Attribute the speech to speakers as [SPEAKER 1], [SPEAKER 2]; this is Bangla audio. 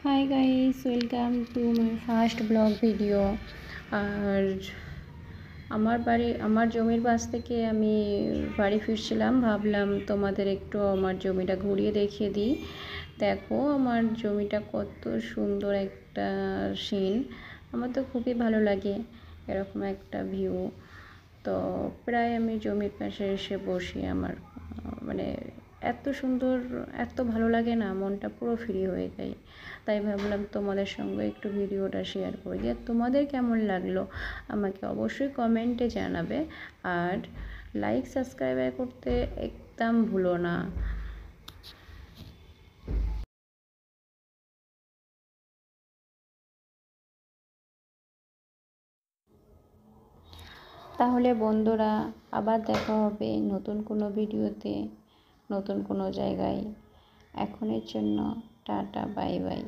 [SPEAKER 1] High guys, welcome to my first blog video. আর আমার জমির পাশ থেকে আমি বাড়ি ফিরছিলাম, ভাবলাম তোমাদের একটু আমার জমিটা ঘুরিয়ে দেখিয়ে দিই। দেখো আমার জমিটা কত সুন্দর একটা সিন, আমার তো খুবই ভালো লাগে এরকম একটা ভিউ। তো প্রায় আমি জমির পাশে এসে বসি, আমার মানে এত সুন্দর, এত ভালো লাগে না, মনটা পুরো ফ্রি হয়ে যায়। তাই ভাবলাম তোমাদের সঙ্গে একটু ভিডিওটা শেয়ার করে দিই। আর তোমাদের কেমন লাগলো আমাকে অবশ্যই কমেন্টে জানাবে, আর লাইক সাবস্ক্রাইব করতে একদম ভুলো না। তাহলে বন্ধুরা, আবার দেখা হবে নতুন কোনো ভিডিওতে, নতুন কোনো জায়গায়। এখনের জন্য টাটা, বাই বাই।